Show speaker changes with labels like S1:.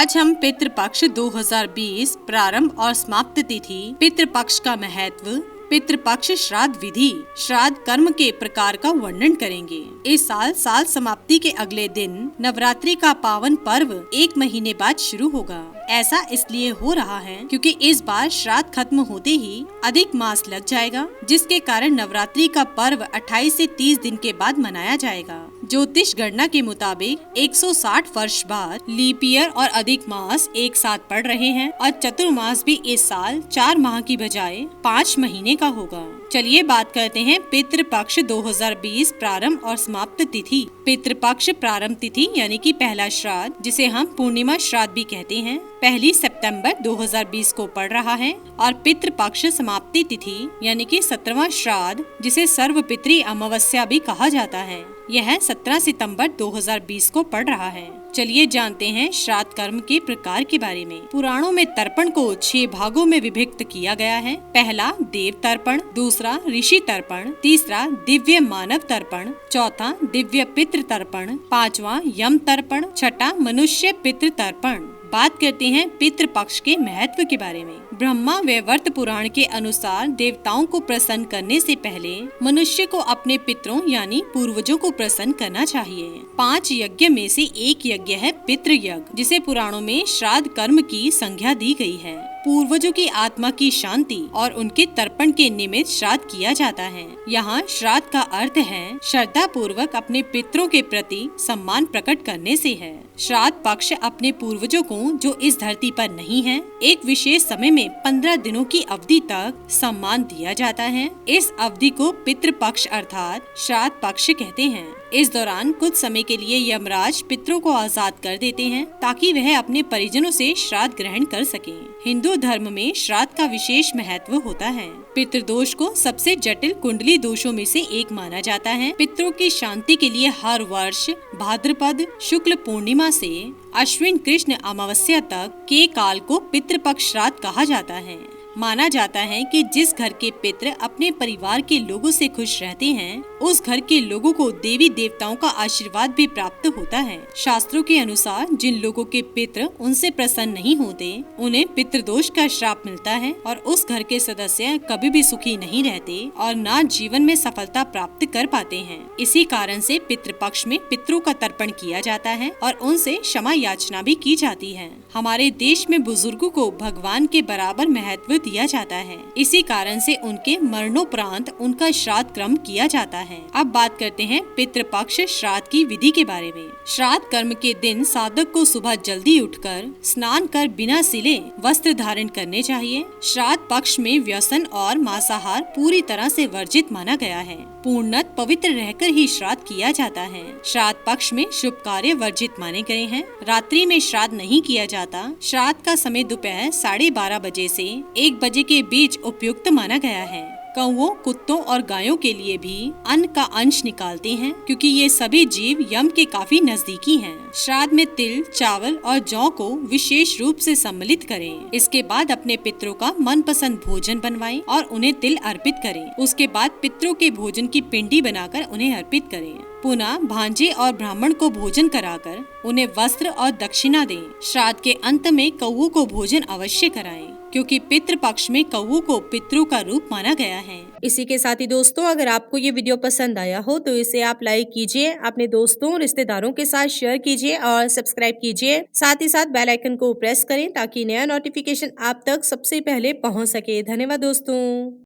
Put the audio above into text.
S1: आज हम पितृपक्ष 2020 प्रारंभ और समाप्त तिथि, पितृपक्ष का महत्व, पितृपक्ष श्राद्ध विधि, श्राद्ध कर्म के प्रकार का वर्णन करेंगे। इस साल समाप्ति के अगले दिन नवरात्रि का पावन पर्व 1 महीने बाद शुरू होगा। ऐसा इसलिए हो रहा है क्योंकि इस बार श्राद्ध खत्म होते ही अधिक मास लग जाएगा, जिसके कारण नवरात्रि का पर्व 28 से 30 दिन के बाद मनाया जाएगा। ज्योतिष गणना के मुताबिक 160 वर्ष बाद लीप ईयर और अधिक मास एक साथ पड़ रहे हैं और चतुर्मास भी इस साल 4 माह की बजाय 5 महीने का होगा। चलिए बात करते हैं पितृपक्ष 2020 प्रारंभ और समाप्त तिथि। पितृपक्ष प्रारंभ तिथि यानी कि पहला श्राद्ध, जिसे हम पूर्णिमा श्राद्ध भी कहते हैं, 1 सितंबर 2020 को पड़ रहा है और पितृपक्ष समाप्ति तिथि यानी कि 17वां श्राद्ध, जिसे सर्वपितृ अमावस्या भी कहा जाता है, यह 17 सितंबर 2020 को पड़ रहा है। चलिए जानते हैं श्राद्ध कर्म के प्रकार के बारे में। पुराणों में तर्पण को 6 भागों में विभक्त किया गया है। पहला देव तर्पण, दूसरा ऋषि तर्पण, तीसरा दिव्य मानव तर्पण, चौथा दिव्य पितृ तर्पण, 5वां यम तर्पण, छठा मनुष्य पितृ तर्पण। बात करते हैं पितृपक्ष के महत्व के बारे में। ब्रह्मा वैवर्त पुराण के अनुसार देवताओं को प्रसन्न करने से पहले मनुष्य को अपने पितरों यानी पूर्वजों को प्रसन्न करना चाहिए। 5 यज्ञ में से एक यज्ञ है पितृ यज्ञ, जिसे पुराणों में श्राद्ध कर्म की संज्ञा दी गई है। पूर्वजों की आत्मा की शांति और उनके तर्पण के निमित्त श्राद्ध किया जाता है। यहाँ श्राद्ध का अर्थ है श्रद्धा पूर्वक अपने पितरों के प्रति सम्मान प्रकट करने से है। श्राद्ध पक्ष अपने पूर्वजों को, जो इस धरती पर नहीं है, एक विशेष समय में 15 दिनों की अवधि तक सम्मान दिया जाता है। इस अवधि को पितृपक्ष अर्थात श्राद्ध पक्ष कहते हैं। इस दौरान कुछ समय के लिए यमराज पितरों को आजाद कर देते हैं ताकि वह अपने परिजनों से श्राद्ध ग्रहण कर सकें। हिंदू धर्म में श्राद्ध का विशेष महत्व होता है। पितृदोष को सबसे जटिल कुंडली दोषों में से एक माना जाता है। पितरों की शांति के लिए हर वर्ष भाद्रपद शुक्ल पूर्णिमा से अश्विन कृष्ण अमावस्या तक के काल को पितृपक्ष श्राद्ध कहा जाता है। माना जाता है कि जिस घर के पितृ अपने परिवार के लोगों से खुश रहते हैं, उस घर के लोगों को देवी देवताओं का आशीर्वाद भी प्राप्त होता है। शास्त्रों के अनुसार जिन लोगों के पितृ उनसे प्रसन्न नहीं होते, उन्हें पितृदोष का श्राप मिलता है और उस घर के सदस्य कभी भी सुखी नहीं रहते और न जीवन में सफलता प्राप्त कर पाते हैं। इसी कारण से पितृपक्ष में पितरों का तर्पण किया जाता है और उनसे क्षमा याचना भी की जाती है। हमारे देश में बुजुर्गों को भगवान के बराबर महत्व दिया जाता है। इसी कारण से उनके मरणोपरांत उनका श्राद्ध क्रम किया जाता है। अब बात करते हैं पितृपक्ष श्राद्ध की विधि के बारे में। श्राद्ध कर्म के दिन साधक को सुबह जल्दी उठकर स्नान कर बिना सिले वस्त्र धारण करने चाहिए। श्राद्ध पक्ष में व्यसन और मांसाहार पूरी तरह से वर्जित माना गया है। पूर्णत पवित्र रहकर ही श्राद्ध किया जाता है। श्राद्ध पक्ष में शुभ कार्य वर्जित माने गए हैं। रात्रि में श्राद्ध नहीं किया जाता। श्राद्ध का समय दोपहर 12:30 बजे से 1 बजे के बीच उपयुक्त माना गया है। कौओं, कुत्तों और गायों के लिए भी अन्न का अंश निकालते हैं, क्योंकि ये सभी जीव यम के काफी नजदीकी हैं। श्राद्ध में तिल, चावल और जौ को विशेष रूप से सम्मिलित करें। इसके बाद अपने पितरों का मनपसंद भोजन बनवाएं और उन्हें तिल अर्पित करें। उसके बाद पितरों के भोजन की पिंडी बनाकर उन्हें अर्पित करें। पुनः भांजे और ब्राह्मण को भोजन कराकर उन्हें वस्त्र और दक्षिणा दें। श्राद्ध के अंत में कौओं को भोजन अवश्य कराएं, क्योंकि पितृपक्ष में कौओं को पितरों का रूप माना गया है।
S2: इसी के साथ ही दोस्तों, अगर आपको ये वीडियो पसंद आया हो तो इसे आप लाइक कीजिए, अपने दोस्तों रिश्तेदारों के साथ शेयर कीजिए और सब्सक्राइब कीजिए। साथ ही साथ बेल आइकन को प्रेस करें ताकि नया नोटिफिकेशन आप तक सबसे पहले पहुंच सके। धन्यवाद दोस्तों।